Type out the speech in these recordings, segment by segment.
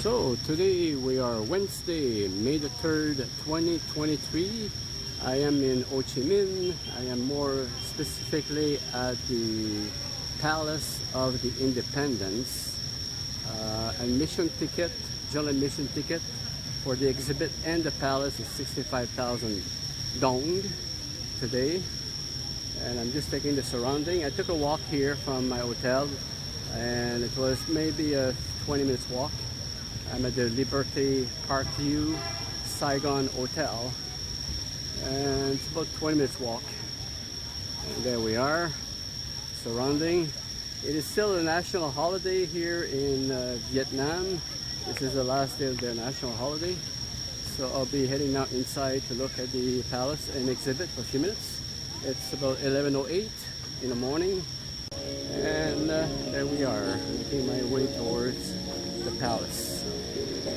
So today we are Wednesday, May the 3rd, 2023. I am in Ho Chi Minh. I am more specifically at the Palace of the Independence. Admission ticket, general admission ticket for the exhibit and the palace is 65,000 dong today. And I'm just taking the surrounding. I took a walk here from my hotel and it was maybe a 20 minutes walk. I'm at the Liberty Park View Saigon Hotel and it's about 20 minutes walk. And there we are, surrounding. It is still a national holiday here in Vietnam. This is the last day of their national holiday. So I'll be heading now inside to look at the palace and exhibit for a few minutes. It's about 11:08 in the morning. And there we are, making my way towards the palace. Yeah.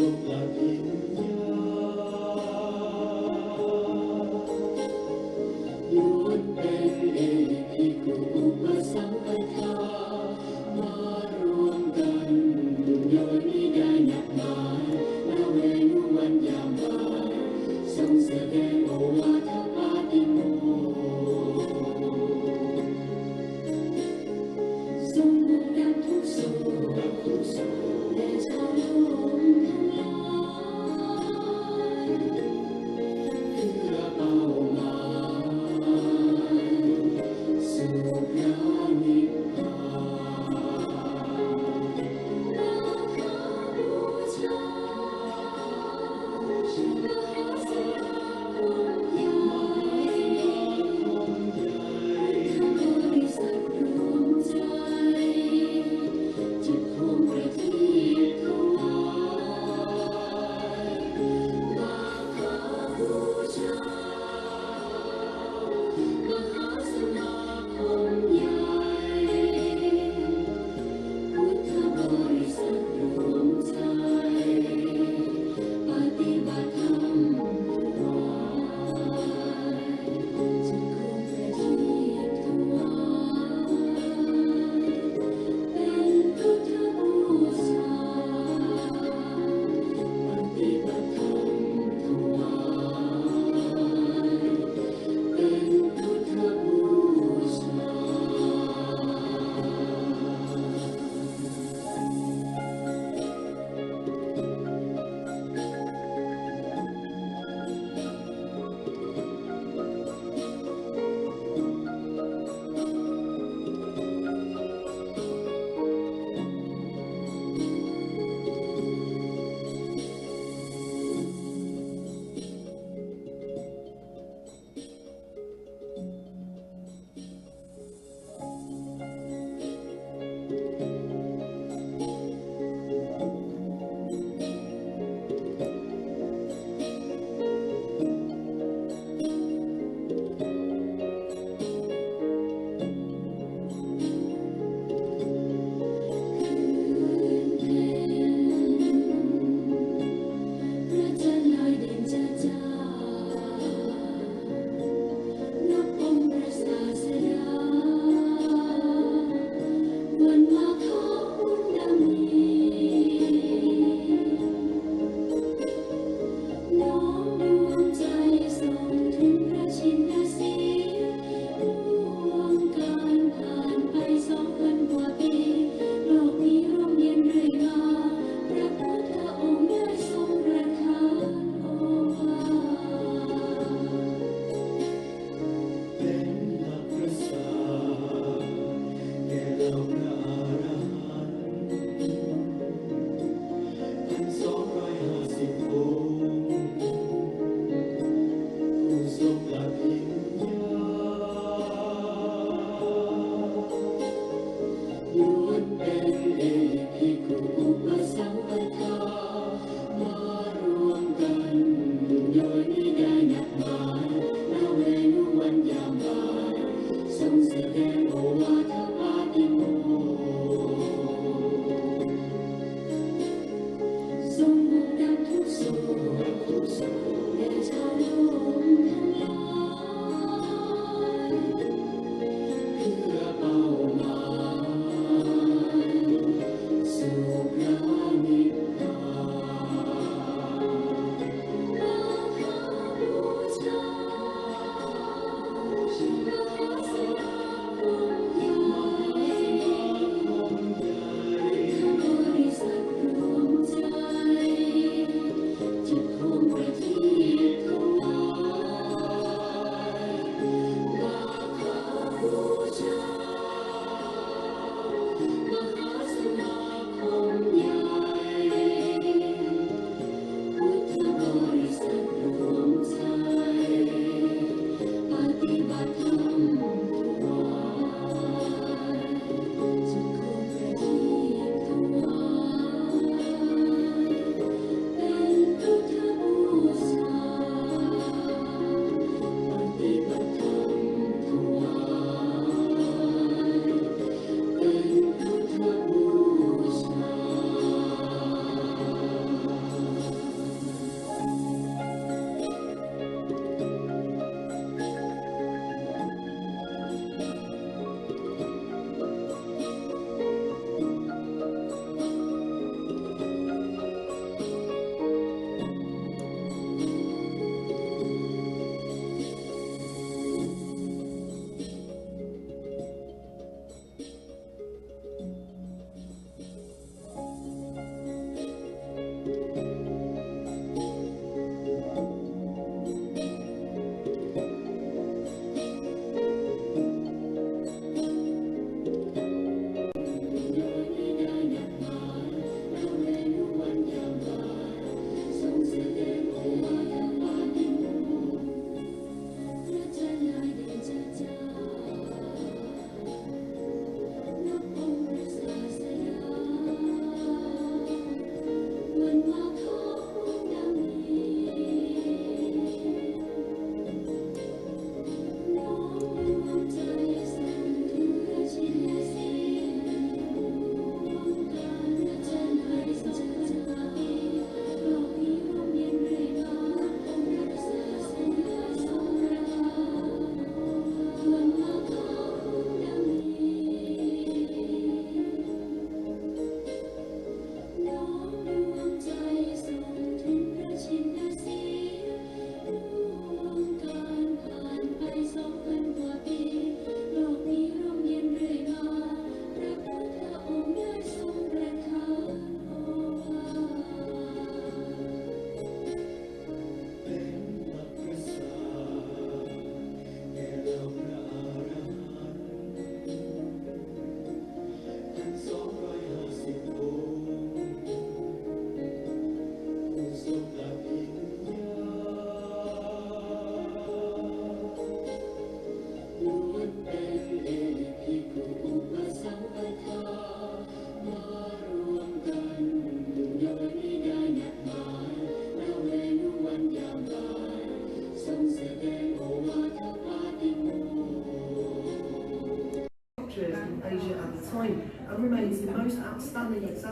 Hãy subscribe cho kênh Ghiền Mì Gõ để không bỏ lỡ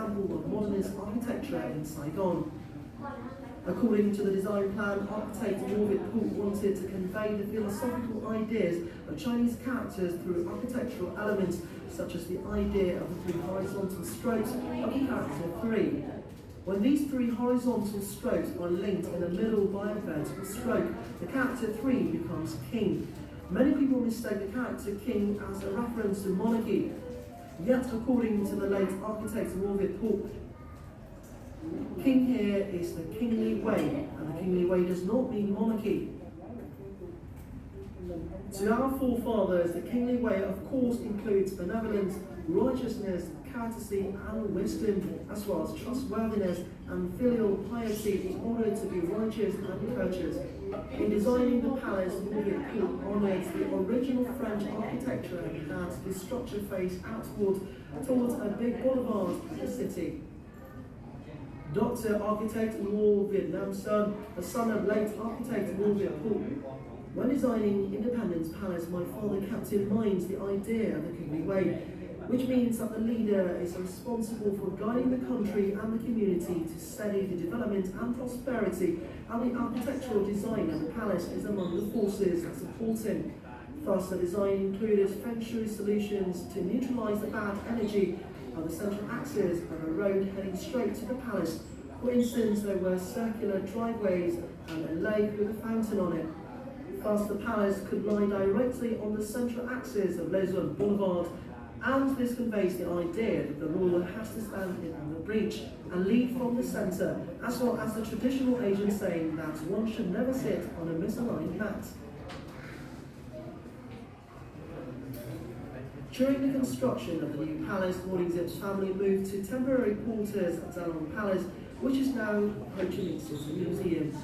example of modernist architecture in Saigon. According to the design plan, architect Ngo Viet Thu wanted to convey the philosophical ideas of Chinese characters through architectural elements such as the idea of the three horizontal strokes of the character 3. When these three horizontal strokes are linked in the middle by a vertical stroke, the character 3 becomes king. Many people mistake the character king as a reference to monarchy. Yet, according to the late architect Ngo Viet Thu, king here is the kingly way, and the kingly way does not mean monarchy. To our forefathers, the kingly way of course includes benevolence, righteousness, courtesy and wisdom, as well as trustworthiness and filial piety in order to be righteous and courteous. In designing the palace, Ngo Viet Thu honoured the original French architecture and had the structure face outward towards a big boulevard of the city. Dr. Architect Ngo Vietnam's son, the son of late architect Ngo Viet Thu. When designing Independence Palace, my father kept in mind the idea of the kingly way, which means that the leader is responsible for guiding the country and the community to steady the development and prosperity, and the architectural design of the palace is among the forces that support him. Thus, the design included feng shui solutions to neutralize the bad energy of the central axis of a road heading straight to the palace. For instance, there were circular driveways and a lake with a fountain on it. Thus, the palace could lie directly on the central axis of Lezuan Boulevard, and this conveys the idea that the ruler has to stand in the breach and lead from the centre, as well as the traditional Asian saying that one should never sit on a misaligned mat. During the construction of the new palace, Ngo Dinh Diem's family moved to temporary quarters at Norodom Palace, which is now Ho Chi Minh City Museum.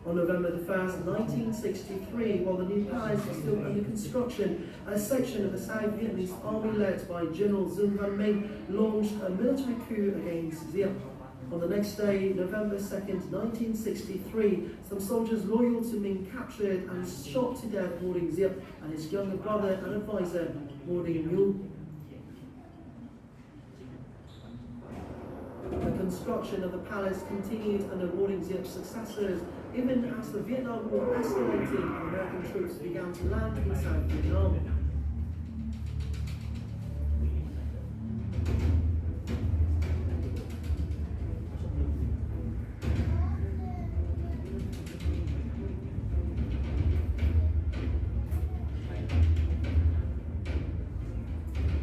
On November 1st, 1963, while the new palace was still under construction, a section of the South Vietnamese army led by General Nguyen Van Thieu launched a military coup against Diem. On the next day, November 2nd, 1963, some soldiers loyal to Minh captured and shot to death Ngo Dinh Diem and his younger brother and advisor, Ngo Dinh Diem. The construction of the palace continued under Ngo Dinh Diem's successors, even as the Vietnam War escalated and American troops began to land in South Vietnam.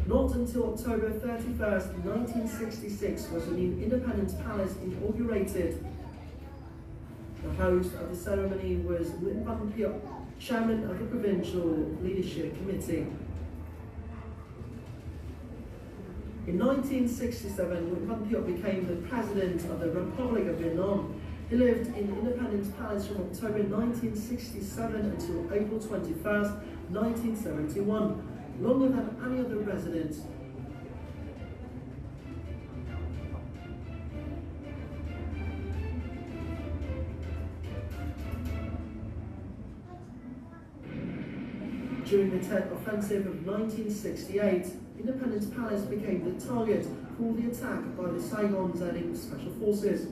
Not until October 31st, 1966 was the new Independence Palace inaugurated. The host of the ceremony was Nguyen Van Thieu, chairman of the Provincial Leadership Committee. In 1967, Nguyen Van Thieu became the president of the Republic of Vietnam. He lived in Independence Palace from October 1967 until April 21st, 1971, longer than any other resident. During the Tet Offensive of 1968, Independence Palace became the target for the attack by the Saigon-Zeding Special Forces.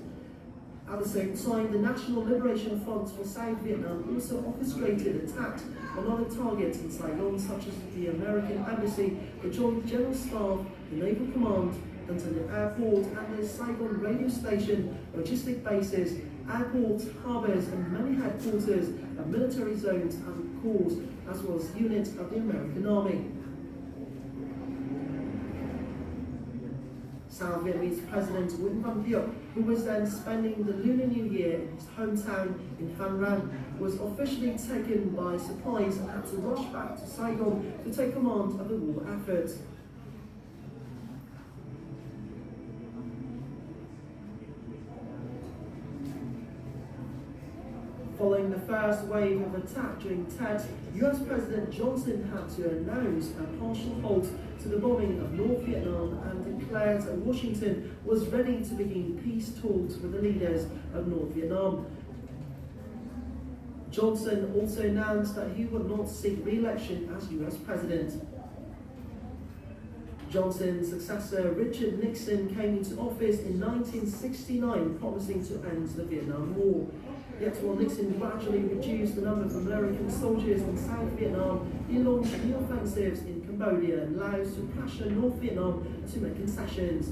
At the same time, the National Liberation Front for South Vietnam also orchestrated attacks on other targets in Saigon, such as the American Embassy, the Joint General Staff, the Naval Command, Antonio Airport, and the Saigon radio station, logistic bases, airports, harbours, and many headquarters of military zones and corps, as well as units of the American Army. South Vietnamese President Nguyen Van Thieu, who was then spending the Lunar New Year in his hometown in Phan Rang, was officially taken by surprise and had to rush back to Saigon to take command of the war effort. Following the first wave of attack during Tet, US President Johnson had to announce a partial halt to the bombing of North Vietnam and declared that Washington was ready to begin peace talks with the leaders of North Vietnam. Johnson also announced that he would not seek re-election as US President. Johnson's successor, Richard Nixon, came into office in 1969, promising to end the Vietnam War. Yet while Nixon gradually reduced the number of American soldiers in South Vietnam, he launched new offensives in Cambodia and Laos to pressure North Vietnam to make concessions.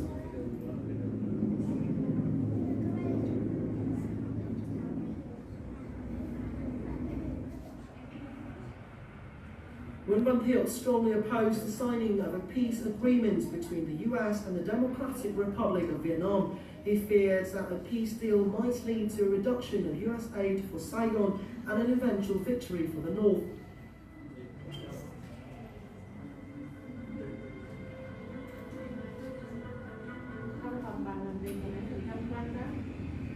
Nguyen Van Thieu strongly opposed the signing of a peace agreement between the US and the Democratic Republic of Vietnam. He feared that a peace deal might lead to a reduction of US aid for Saigon and an eventual victory for the North.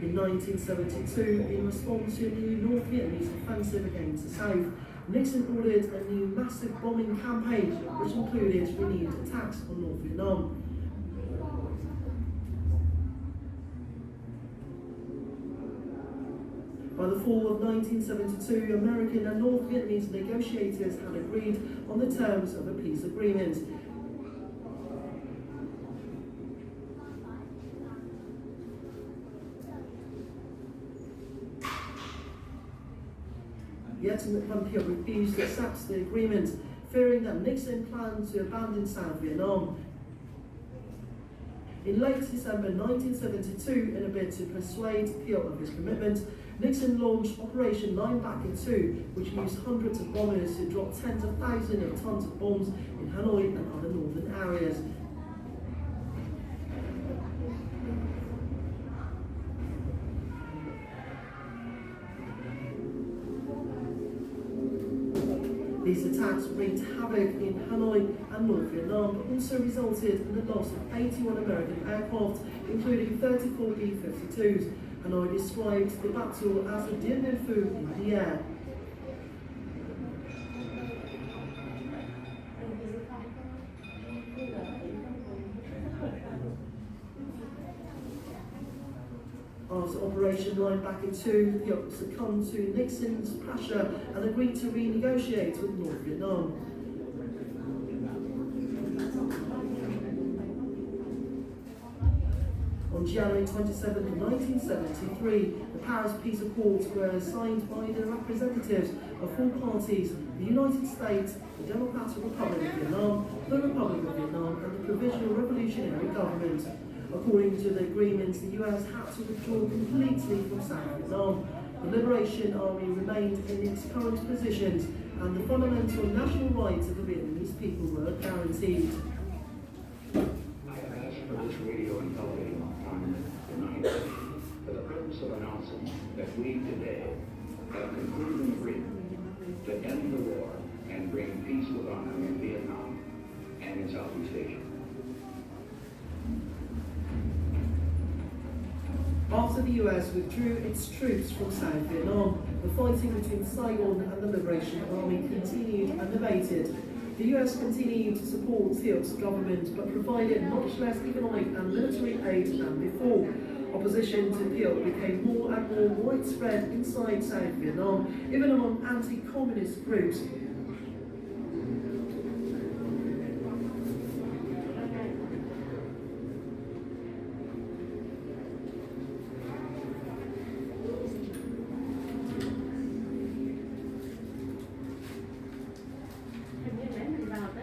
In 1972, in response to a new North Vietnamese offensive against the South, Nixon ordered a new massive bombing campaign, which included renewed attacks on North Vietnam. By the fall of 1972, American and North Vietnamese negotiators had agreed on the terms of a peace agreement. Yet Van Thieu refused to accept the agreement, fearing that Nixon planned to abandon South Vietnam. In late December 1972, in a bid to persuade Thieu of his commitment, Nixon launched Operation Linebacker 2, which used hundreds of bombers to drop tens of thousands of tons of bombs in Hanoi and other northern areas. These attacks wreaked havoc in Hanoi and North Vietnam, but also resulted in the loss of 81 American aircraft, including 34 B-52s. Hanoi described the battle as a Dien Bien Phu in the air. After Operation Linebacker 2, Thieu succumbed to Nixon's pressure and agreed to renegotiate with North Vietnam. On January 27, 1973, the Paris Peace Accords were signed by the representatives of four parties: the United States, the Democratic Republic of Vietnam, the Republic of Vietnam, and the Provisional Revolutionary Government. According to the agreements, the US had to withdraw completely from South Vietnam. The Liberation Army remained in its current positions, and the fundamental national rights of the Vietnamese people were guaranteed. I have asked for this radio and television time tonight for the purpose of announcing that we today have concluded an agreement to end the war and bring peace with honor in Vietnam and in Southeast Asia. After the US withdrew its troops from South Vietnam, the fighting between Saigon and the Liberation Army continued unabated. The US continued to support Thieu's government, but provided much less economic and military aid than before. Opposition to Thieu became more and more widespread inside South Vietnam, even among anti-communist groups.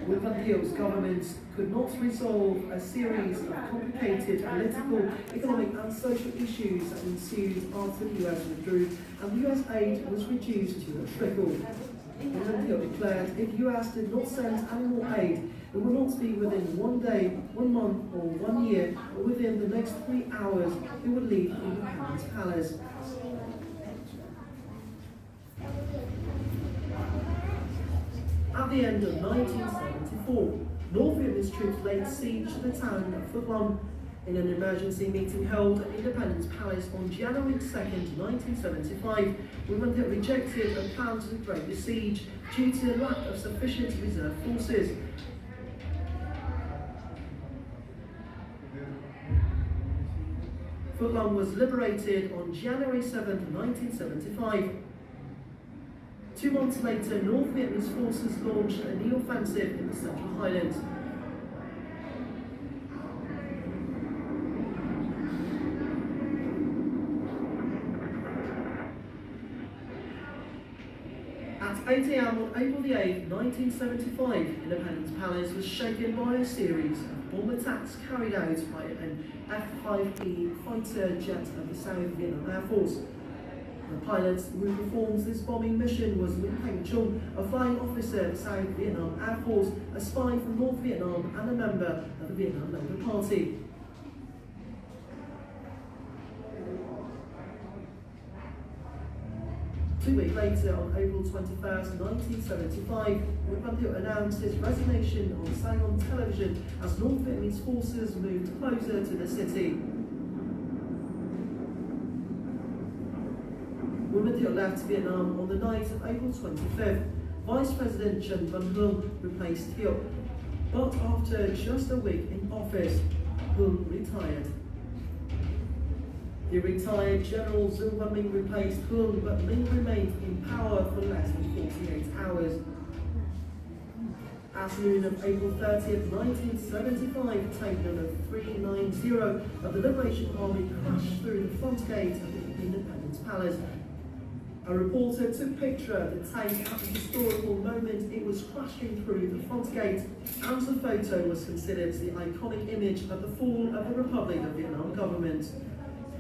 Nguyen Van Thieu's government could not resolve a series of complicated political, economic and social issues that ensued after the US withdrew, and the US aid was reduced to a trickle. Nguyen Van Thieu declared if US did not send any more aid, it would not be within 1 day, 1 month or 1 year, but within the next 3 hours, it would leave Independence Palace. At the end of 1974, North Vietnamese troops laid siege to the town of Phu Long. In an emergency meeting held at Independence Palace on January 2nd, 1975, Nguyen Van Thieu rejected a plan to break the siege due to the lack of sufficient reserve forces. Phu Long was liberated on January 7th, 1975. 2 months later, North Vietnamese forces launched a new offensive in the Central Highlands. At 8 a.m. on April the 8th, 1975, Independence Palace was shaken by a series of bomb attacks carried out by an F-5E fighter jet of the South Vietnam Air Force. The pilot who performed this bombing mission was Nguyen Van Thieu, a flying officer of the South Vietnam Air Force, a spy from North Vietnam and a member of the Vietnam Labour Party. Two weeks later, on April 21st, 1975, Nguyen Van Thieu announced his resignation on Saigon television as North Vietnamese forces moved closer to the city. Nguyen Van Thieu left Vietnam on the night of April 25th. Vice President Nguyen Van Thieu replaced Thieu, but after just a week in office, Thieu retired. The retired General Nguyen Van Minh replaced Thieu, but Minh remained in power for less than 48 hours. At noon of April 30th, 1975, tank number 390 of the Liberation Army crashed through the front gate of the Independence Palace. A reporter took picture of the tank at the historical moment it was crashing through the front gate, and the photo was considered the iconic image of the fall of the Republic of Vietnam government.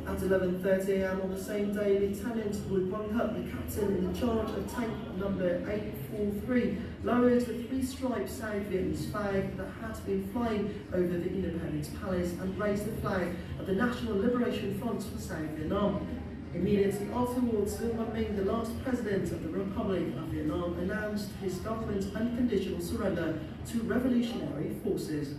At 11:30 a.m. on the same day, Lieutenant Nguyen Van Thieu, the captain in charge of tank number 843, lowered the three-striped South Vietnamese flag that had been flying over the Independence Palace and raised the flag of the National Liberation Front for South Vietnam. Immediately afterwards, Nguyen Van Minh, the last president of the Republic of Vietnam, announced his government's unconditional surrender to revolutionary forces.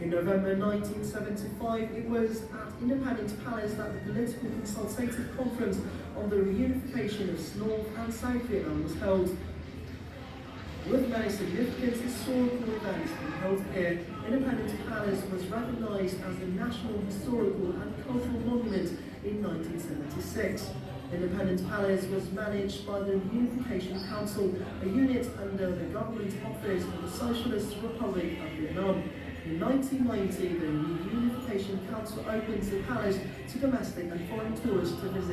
In November 1975, it was at Independence Palace that the political consultative conference on the reunification of North and South Vietnam was held. With many significant historical events being held here, Independence Palace was recognised as a National Historical and Cultural Monument in 1976. Independence Palace was managed by the Reunification Council, a unit under the Government Office of the Socialist Republic of Vietnam. In 1990, the Reunification Council opened the palace to domestic and foreign tourists to visit.